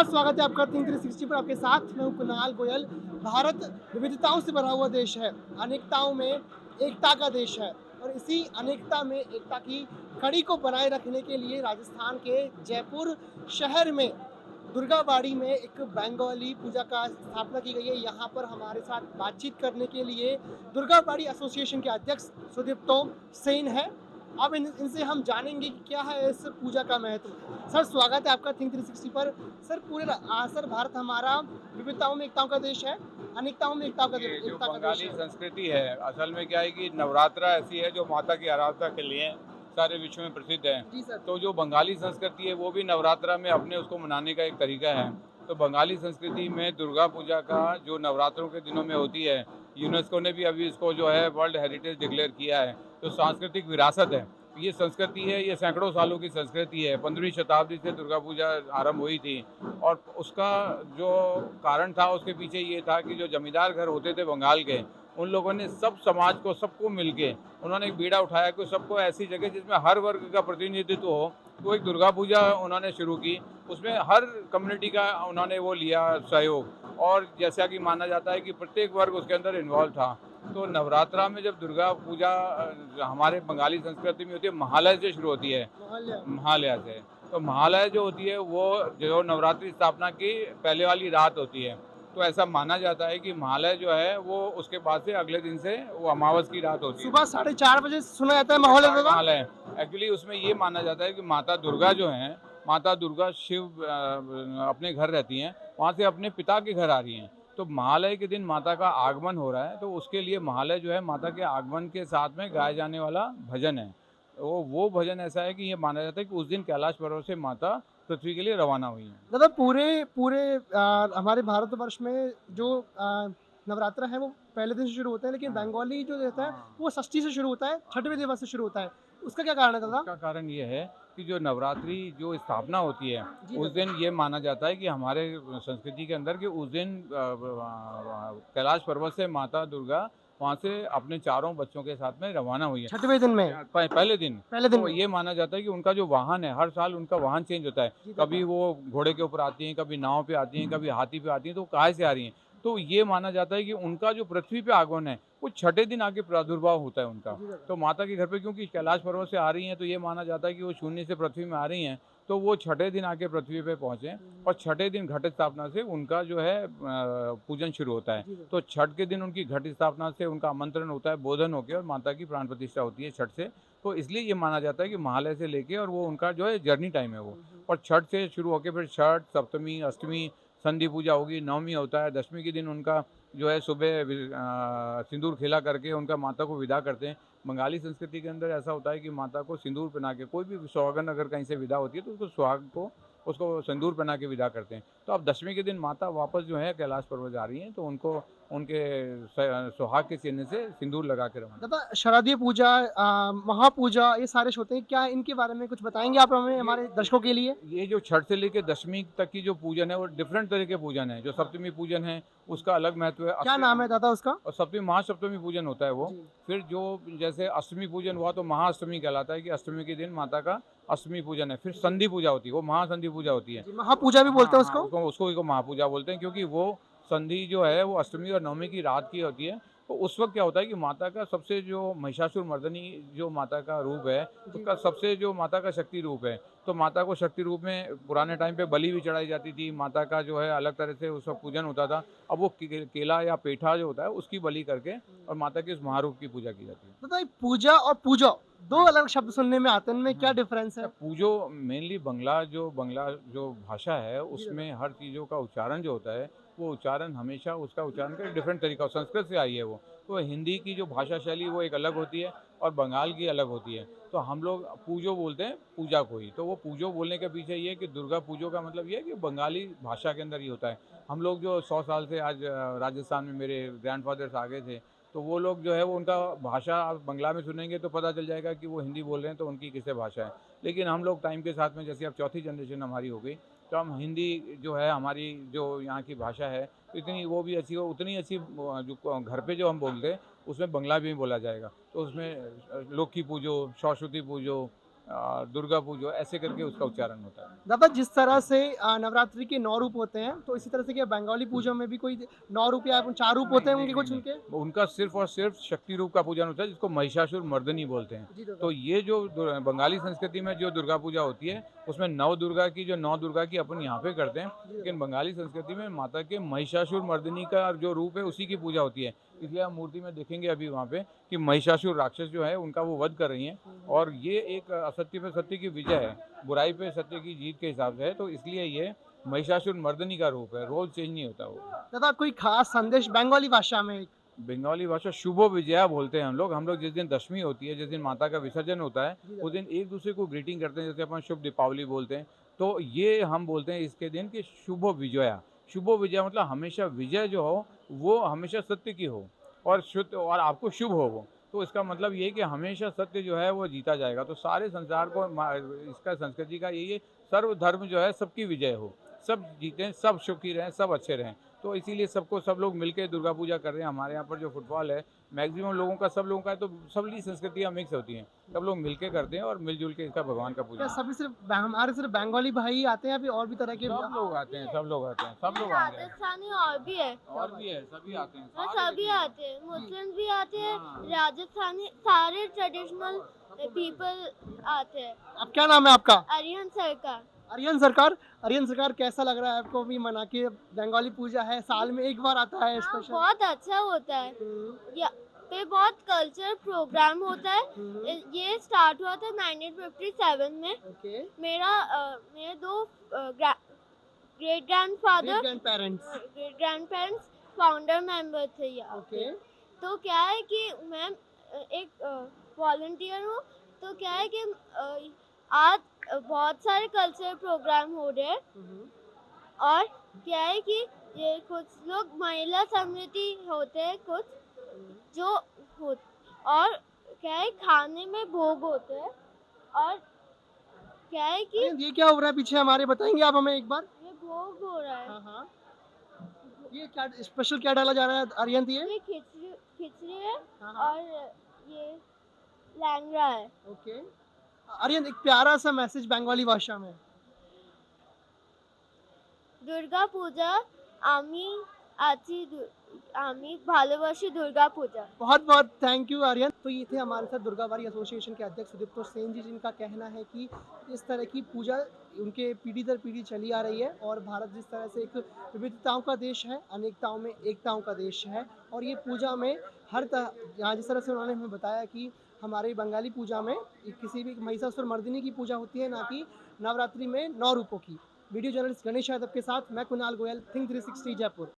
बहुत स्वागत है आपका 360 पर। आपके साथ मैं हूं कुणाल गोयल। भारत विविधताओं से भरा हुआ देश है, अनेकताओं में एकता का देश है और इसी अनेकता में एकता की कड़ी को बनाए रखने के लिए राजस्थान के जयपुर शहर में दुर्गाबाड़ी में एक बंगाली पूजा का स्थापना की गई है। यहाँ पर हमारे साथ बातचीत करने के लिए दुर्गाबाड़ी एसोसिएशन के अध्यक्ष सुदीप्तो सेन है। अब इनसे हम जानेंगे कि क्या है इस पूजा का महत्व। सर, स्वागत है आपका थिंक 360 पर। सर, सर, भारत हमारा विविधताओं में एकताओं का देश है, अनेकताओं में एकता का ये जो एकता का देश बंगाली है। संस्कृति है, असल में क्या है कि नवरात्रा ऐसी है जो माता की आराधना के लिए सारे विश्व में प्रसिद्ध है। जी सर। तो जो बंगाली संस्कृति है वो भी नवरात्रा में अपने उसको मनाने का एक तरीका है। तो बंगाली संस्कृति में दुर्गा पूजा का जो नवरात्रों के दिनों में होती है, यूनेस्को ने भी अभी इसको जो है वर्ल्ड हेरिटेज डिक्लेयर किया है। तो सांस्कृतिक विरासत है, ये संस्कृति है, ये सैकड़ों सालों की संस्कृति है। 15वीं शताब्दी से दुर्गा पूजा आरंभ हुई थी और उसका जो कारण था उसके पीछे ये था कि जो जमींदार घर होते थे बंगाल के, उन लोगों ने सब समाज को, सबको मिलके उन्होंने एक बीड़ा उठाया कि सबको ऐसी जगह जिसमें हर वर्ग का प्रतिनिधित्व हो, तो एक दुर्गा पूजा उन्होंने शुरू की। उसमें हर कम्युनिटी का उन्होंने वो लिया सहयोग, और जैसा कि माना जाता है कि प्रत्येक वर्ग उसके अंदर इन्वॉल्व था। तो नवरात्रा में जब दुर्गा पूजा हमारे बंगाली संस्कृति में होती है, महालय से शुरू होती है। महालया से, तो महालय जो होती है वो जो नवरात्रि स्थापना की पहले वाली रात होती है। तो ऐसा माना जाता है कि महालय जो है वो उसके बाद से अगले दिन से वो अमावस की रात होती है। सुबह 4:30 बजे सुना जाता है माहौल है। महालय एक्चुअली उसमें ये माना जाता है कि माता दुर्गा जो है, माता दुर्गा शिव अपने घर रहती हैं, वहाँ से अपने पिता के घर आ रही हैं। तो महालय के दिन माता का आगमन हो रहा है, तो उसके लिए महालय जो है माता के आगमन के साथ में गाया जाने वाला भजन है। वो भजन ऐसा है कि ये माना जाता है कि उस दिन कैलाश पर्वत से माता पृथ्वी के लिए रवाना हुई है। दादा, पूरे पूरे हमारे भारतवर्ष में जो नवरात्र है वो पहले दिन से शुरू होता है, लेकिन बंगाली जो रहता है वो षष्ठी से शुरू होता है, छठवें दिवस से शुरू होता है। उसका क्या कारण है दादा? उसका कारण ये है कि जो नवरात्रि जो स्थापना होती है उस दिन ये माना जाता है कि हमारे संस्कृति के अंदर कि उस दिन कैलाश पर्वत से माता दुर्गा वहाँ से अपने चारों बच्चों के साथ में रवाना हुई है। छठवें दिन में पहले दिन तो ये माना जाता है कि उनका जो वाहन है, हर साल उनका वाहन चेंज होता है। कभी वो घोड़े के ऊपर आती हैं, कभी नाव पे आती हैं, कभी हाथी पे आती हैं। तो काहे से आ रही हैं? तो ये माना जाता है कि उनका जो पृथ्वी पे आगमन है वो छठे दिन आके प्रादुर्भाव होता है उनका। तो माता के घर पे क्योंकि कैलाश पर्वत से आ रही हैं, तो ये माना जाता है कि वो शून्य से पृथ्वी में आ रही हैं, तो वो छठे दिन आके पृथ्वी पे पहुँचे और छठे दिन घट स्थापना से उनका जो है पूजन शुरू होता है। तो छठ के दिन उनकी घट स्थापना से उनका आमंत्रण होता है, बोधन होकर, और माता की प्राण प्रतिष्ठा होती है छठ से। तो इसलिए ये माना जाता है कि महालय से लेके और वो उनका जो है जर्नी टाइम है वो। और छठ से शुरू होकर फिर छठ, सप्तमी, अष्टमी, संधि पूजा होगी, नवमी होता है, दशमी के दिन उनका जो है सुबह सिंदूर खेला करके उनका माता को विदा करते हैं। बंगाली संस्कृति के अंदर ऐसा होता है कि माता को सिंदूर पहना के, कोई भी सुहागन अगर कहीं से विदा होती है तो उसको सुहाग को उसको सिंदूर पहना के विदा करते हैं। तो अब दशमी के दिन माता वापस जो है कैलाश पर्वत जा रही हैं, तो उनको उनके सुहाग के चिन्ह से सिंदूर लगा के रवाना। दादा, शारदीय पूजा, महापूजा, ये सारे होते हैं, क्या इनके बारे में कुछ बताएंगे आप हमें, हमारे दर्शकों के लिए? ये जो छठ से लेकर दशमी तक की जो पूजन है वो डिफरेंट तरह के पूजन है। जो सप्तमी पूजन है उसका अलग महत्व है। क्या नाम है दादा उसका? और सप्तमी महासप्तमी पूजन होता है वो। फिर जो जैसे अष्टमी पूजन हुआ तो महाअष्टमी कहलाता है कि अष्टमी के दिन माता का अष्टमी पूजन है। फिर संधि पूजा होती है, वो महासंधि पूजा होती है। महापूजा भी बोलते हैं उसको। उसको महापूजा बोलते हैं, क्योंकि वो संधि जो है वो अष्टमी और नवमी की रात की होती है। तो उस वक्त क्या होता है कि माता का सबसे जो महिषासुर मर्दनी जो माता का रूप है, उसका सबसे जो माता का शक्ति रूप है, तो माता को शक्ति रूप में पुराने टाइम पे बलि भी चढ़ाई जाती थी। माता का जो है अलग तरह से उसका पूजन होता था। अब वो केला या पेठा जो होता है उसकी बलि करके और माता के उस महारूप की पूजा की जाती है। तो पूजा और पूजो दो अलग शब्द सुनने में आते हैं, इनमें क्या डिफरेंस है? पूजो मेनली बंगला जो भाषा है उसमें हर चीज़ों का उच्चारण जो होता है वो उच्चारण हमेशा उसका उच्चारण का डिफरेंट तरीका, संस्कृत से आई है वो। तो हिंदी की जो भाषा शैली वो एक अलग होती है और बंगाल की अलग होती है। तो हम लोग पूजो बोलते हैं पूजा को ही। तो वो पूजो बोलने के पीछे ये है कि दुर्गा पूजो का मतलब ये है कि बंगाली भाषा के अंदर ही होता है। हम लोग जो 100 साल से आज राजस्थान में मेरे ग्रैंडफादर्स आ गए थे, तो वो लोग जो है वो उनका भाषा आप बंगला में सुनेंगे तो पता चल जाएगा कि वो हिंदी बोल रहे हैं, तो उनकी किससे भाषा है। लेकिन हम लोग टाइम के साथ में, जैसे अब चौथी जनरेशन हमारी हो गई, तो हम हिंदी जो है हमारी जो यहाँ की भाषा है इतनी वो भी अच्छी हो, उतनी अच्छी जो घर पे जो हम बोलते हैं उसमें बंगला भी बोला जाएगा। तो उसमें लौकी पूजो, सरस्वती पूजो, दुर्गा पूजा, ऐसे करके उसका उच्चारण होता है। दादा जिस तरह से नवरात्रि के 9 रूप होते हैं, तो इसी तरह से क्या बंगाली पूजा में भी कोई 9 रूप या 4 रूप होते हैं उनके कुछ उनके? उनका सिर्फ और सिर्फ शक्ति रूप का पूजन होता है, जिसको महिषासुर मर्दनी बोलते हैं। जी दादा। तो ये जो बंगाली संस्कृति में जो दुर्गा पूजा होती है, उसमें नौ दुर्गा की अपन यहाँ पे करते हैं, लेकिन बंगाली संस्कृति में माता के महिषासुर मर्दनी का जो रूप है उसी की पूजा होती है। इसलिए हम मूर्ति में देखेंगे अभी वहाँ पे कि महिषासुर राक्षस जो है उनका वो वध कर रही हैं, और ये एक असत्य पे सत्य की विजय है, बुराई पे सत्य की जीत के हिसाब से है। तो इसलिए ये महिषासुर मर्दनी का रूप है, रोज चेंज नहीं होता वो। दादा कोई खास संदेश बंगाली भाषा में? बंगाली भाषा शुभो विजया बोलते हैं हम लोग जिस दिन दशमी होती है, जिस दिन माता का विसर्जन होता है, उस दिन एक दूसरे को ग्रीटिंग करते हैं, जैसे अपन शुभ दीपावली बोलते हैं। तो ये हम बोलते हैं इसके दिन कि शुभो विजया। शुभो विजया मतलब हमेशा विजय जो हो वो हमेशा सत्य की हो और शुद्ध और आपको शुभ हो वो। तो इसका मतलब ये है कि हमेशा सत्य जो है वो जीता जाएगा। तो सारे संसार को इसका संस्कृति का यही है, सर्व धर्म जो है सबकी विजय हो, सब जीतें, सब सुखी रहें, सब अच्छे रहें। तो इसीलिए सब लोग मिलकर दुर्गा पूजा कर रहे हैं। हमारे यहाँ पर जो फुटबॉल है, मैक्सिमम लोगों का, सब लोगों का है, तो सभी संस्कृतियाँ मिक्स होती हैं, सब लोग मिलके करते हैं और मिलजुल के इसका भगवान का पूजा। क्या सभी हमारे सिर्फ बंगाली भाई आते हैं या फिर और भी तरह के? सब लोग आते हैं, सब लोग आते हैं, सब लोग आते हैं, राजस्थानी और भी है, सभी आते हैं, सभी आते हैं, मुस्लिम भी आते हैं, राजस्थानी सारे ट्रेडिशनल पीपल आते हैं। अब क्या नाम है आपका? आर्यन सरकार। आर्यन सरकार कैसा लग रहा है आपको भी मना के? बंगाली पूजा है, साल में एक बार आता है हाँ, स्पेशल। बहुत अच्छा होता है। पे बहुत कल्चर प्रोग्राम होता है। ये स्टार्ट हुआ था 1957 में। ओके। मेरे दो ग्रेट ग्रैंडपेरेंट्स फाउंडर मेंबर थे यहाँ। ओके। तो क्या है कि मैं एक वॉलंटियर हूँ। तो क्या है कि आज बहुत सारे कल्चरल प्रोग्राम हो रहे हैं, और क्या है कि ये कुछ लोग महिला समिति होते हैं, कुछ जो हो, और क्या है खाने में भोग होते हैं, और क्या है कि ये क्या हो रहा है पीछे हमारे, बताएंगे आप हमें एक बार? ये भोग हो रहा है। हाँ। ये क्या स्पेशल क्या डाला जा रहा है आर्यन? ये खिचड़ी है। हाँ। और ये लैंगड़ा है। ओके। आर्यन एक प्यारा सा मैसेज बंगाली भाषा में। दुर्गा पूजा आमी भालोबाशी दुर्गा पूजा। बहुत बहुत थैंक यू आर्यन। तो ये थे हमारे साथ दुर्गाबारी एसोसिएशन के अध्यक्ष सुदीप्तो सेन जी, जिनका कहना है कि इस तरह की पूजा उनके पीढ़ी दर पीढ़ी चली आ रही है, और भारत जिस तरह से एक विविधताओं का देश है, अनेकताओं में एकताओं का देश है, और ये पूजा में हर यहाँ जिस तरह से उन्होंने हमें बताया कि हमारे बंगाली पूजा में किसी भी महिषासुर मर्दिनी की पूजा होती है, ना कि नवरात्रि में 9 रूपों की। वीडियो जर्नलिस्ट गणेश यादव के साथ मैं कुणाल गोयल, थिंक 360 जयपुर।